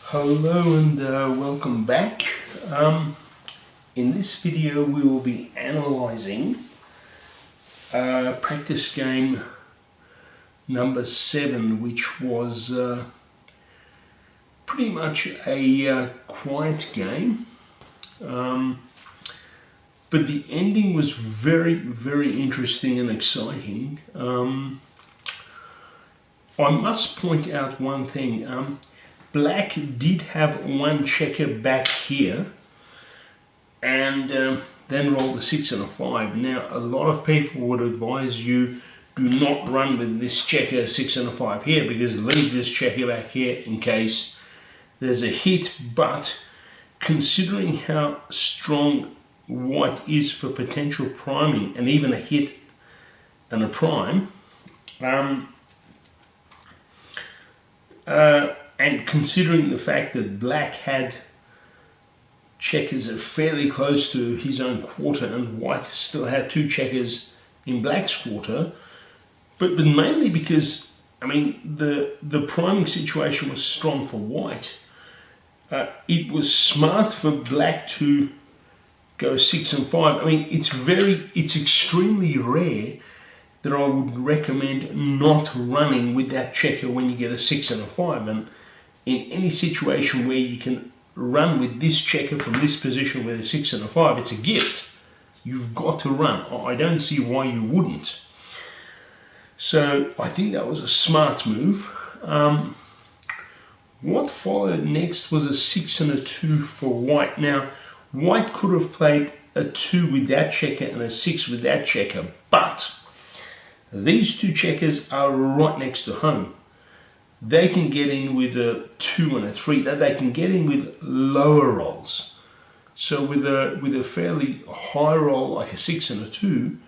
Hello and welcome back. In this video we will be analysing practice game number 7, which was pretty much a quiet game, but the ending was very interesting and exciting. I must point out one thing. Black did have one checker back here and then rolled a 6 and a 5. Now, a lot of people would advise you do not run with this checker 6 and a 5 here, because leave this checker back here in case there's a hit. But considering how strong white is for potential priming and even a hit and a prime, and considering the fact that black had checkers fairly close to his own quarter and white still had 2 checkers in black's quarter, but mainly because, I mean, the priming situation was strong for white. It was smart for black to go 6 and 5. I mean, it's extremely rare that I would recommend not running with that checker when you get a 6 and a 5. And in any situation where you can run with this checker from this position with a 6 and a 5, it's a gift. You've got to run. I don't see why you wouldn't. So I think that was a smart move. What followed next was a 6 and a 2 for white. Now, white could have played a 2 with that checker and a 6 with that checker, but these 2 checkers are right next to home. They can get in with a 2 and a 3. They can get in with lower rolls. So with a fairly high roll like a 6 and a 2,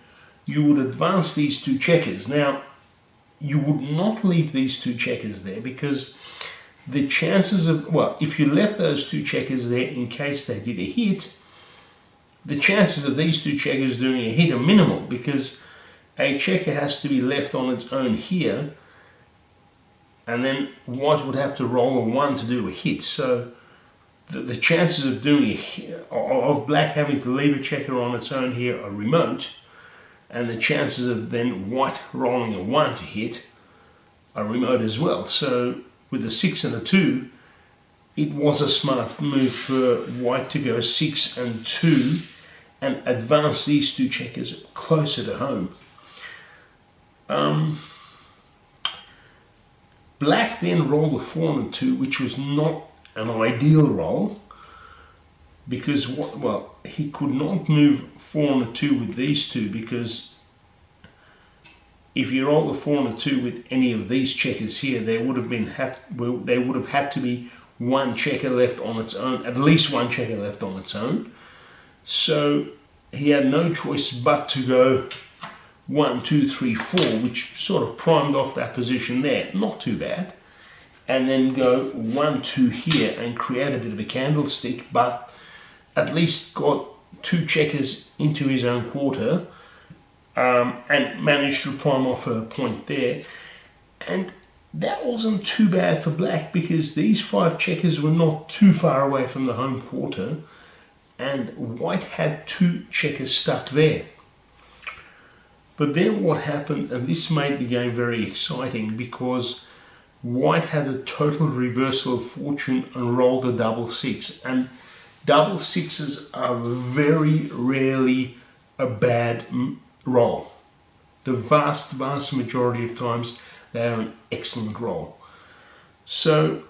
you would advance these 2 checkers. Now, you would not leave these 2 checkers there, because the chances of, well, if you left those 2 checkers there in case they did a hit, the chances of these 2 checkers doing a hit are minimal, because a checker has to be left on its own here, and then white would have to roll a 1 to do a hit. So the chances of black having to leave a checker on its own here are remote, and the chances of then white rolling a 1 to hit are remote as well. So with a 6 and a 2, it was a smart move for white to go 6 and 2 and advance these 2 checkers closer to home. Black then rolled a 4 and a 2, which was not an ideal roll, because he could not move 4 and a 2 with these 2, because if you roll a 4 and a 2 with any of these checkers here, there would have had to be 1 checker left on its own, at least 1 checker left on its own. So he had no choice but to go 1, 2, 3, 4, which sort of primed off that position there, not too bad, and then go 1, 2 here and create a bit of a candlestick, but at least got 2 checkers into his own quarter, and managed to prime off a point there. And that wasn't too bad for black, because these 5 checkers were not too far away from the home quarter, and white had 2 checkers stuck there. But then what happened, and this made the game very exciting, because white had a total reversal of fortune and rolled a double 6. And double 6s are very rarely a bad roll. The vast majority of times they are an excellent roll. So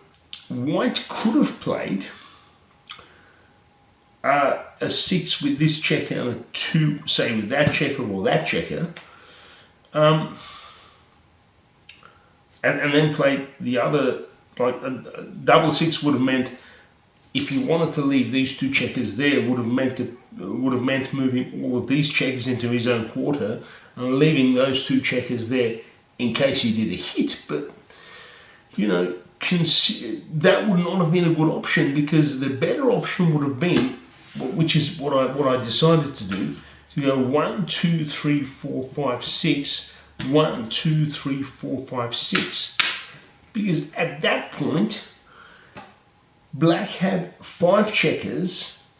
white could have played a 6 with this checker and a 2, say, with that checker or that checker, and then played the other. Like a double 6 would have meant, if you wanted to leave these 2 checkers there, would have meant moving all of these checkers into his own quarter and leaving those 2 checkers there in case he did a hit. But you know, that would not have been a good option, because the better option would have been, which is what I decided to do, to go 1, 2, 3, 4, 5, 6, 1, 2, 3, 4, 5, 6, because at that point Black had 5 checkers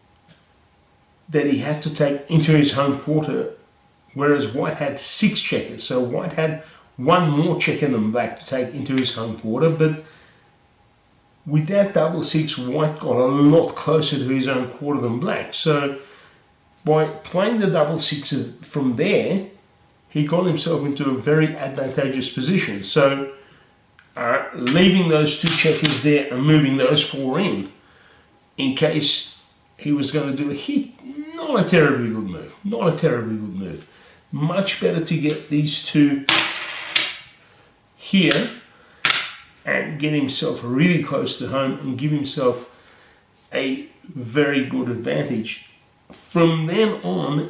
that he had to take into his home quarter, whereas white had 6 checkers. So white had 1 more checker than black to take into his home quarter, but with that double 6, white got a lot closer to his own quarter than black. So by playing the double 6 from there, he got himself into a very advantageous position. So leaving those 2 checkers there and moving those 4 in case he was going to do a hit, not a terribly good move. Not a terribly good move. Much better to get these 2 here and get himself really close to home and give himself a very good advantage. From then on,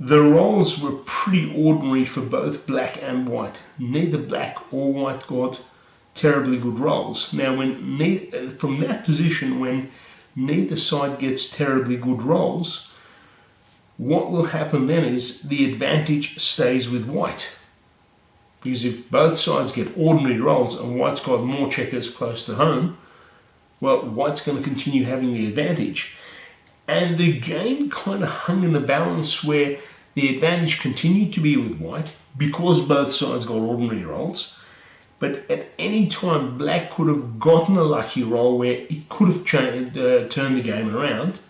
the rolls were pretty ordinary for both black and white. Neither black or white got terribly good rolls. Now, from that position, when neither side gets terribly good rolls, what will happen then is the advantage stays with white. Because if both sides get ordinary rolls and white's got more checkers close to home, well, white's going to continue having the advantage. And the game kind of hung in the balance where the advantage continued to be with white because both sides got ordinary rolls. But at any time, black could have gotten a lucky roll where it could have turned the game around.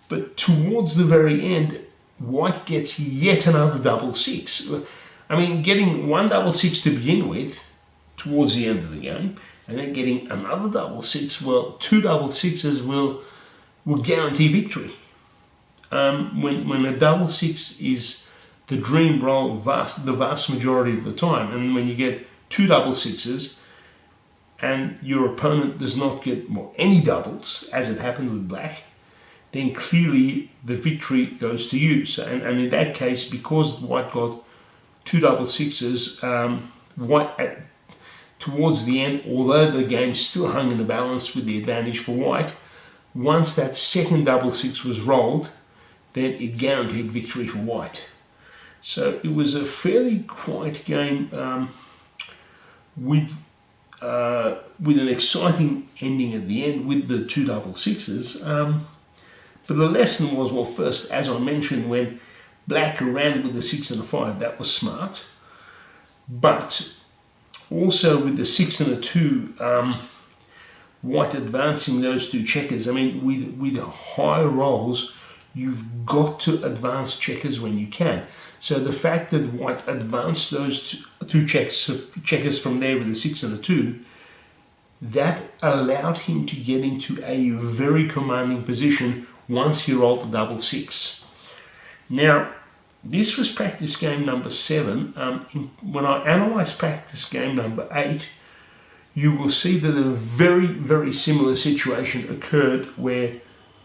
But towards the very end, white gets yet another double 6. I mean, getting 1 double 6 to begin with towards the end of the game, and then getting another double 6, well, 2 double 6s will guarantee victory. When a double 6 is the dream roll the vast majority of the time, and when you get 2 double 6s and your opponent does not get any doubles, as it happened with black, then clearly the victory goes to you. So, and in that case, because white got 2 double 6s, white towards the end, although the game still hung in the balance with the advantage for white, once that second double 6 was rolled, then it guaranteed victory for white. So it was a fairly quiet game with an exciting ending at the end with the 2 double 6s. But the lesson was, well, first, as I mentioned, when black ran with the 6 and a 5, that was smart. But also with the 6 and a 2, white advancing those 2 checkers. I mean, with high rolls, you've got to advance checkers when you can. So the fact that white advanced those 2 checkers from there with a 6 and a 2, that allowed him to get into a very commanding position once he rolled the double 6. Now, this was practice game number 7. When I analyse practice game number 8, you will see that a very, very similar situation occurred where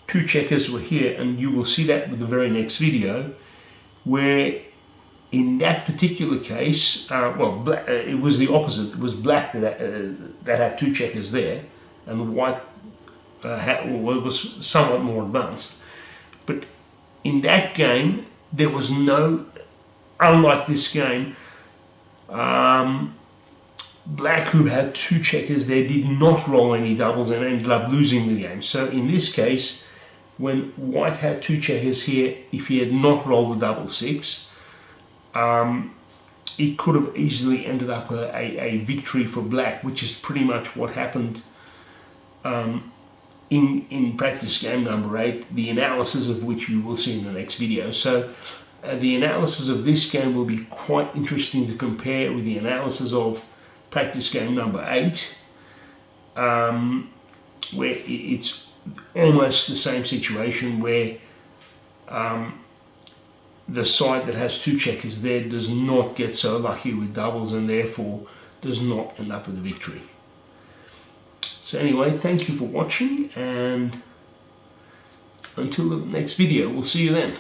2 checkers were here, and you will see that with the very next video, where in that particular case, it was the opposite. It was black that had 2 checkers there, and white was somewhat more advanced. But in that game, there was no, unlike this game, black, who had 2 checkers there, did not roll any doubles and ended up losing the game. So in this case, when white had 2 checkers here, if he had not rolled the double 6, it could have easily ended up a victory for black, which is pretty much what happened in practice game number 8, the analysis of which you will see in the next video. So the analysis of this game will be quite interesting to compare with the analysis of practice game number 8, where it's almost the same situation, where the side that has 2 checkers there does not get so lucky with doubles and therefore does not end up with a victory. So anyway, thank you for watching, and until the next video, we'll see you then.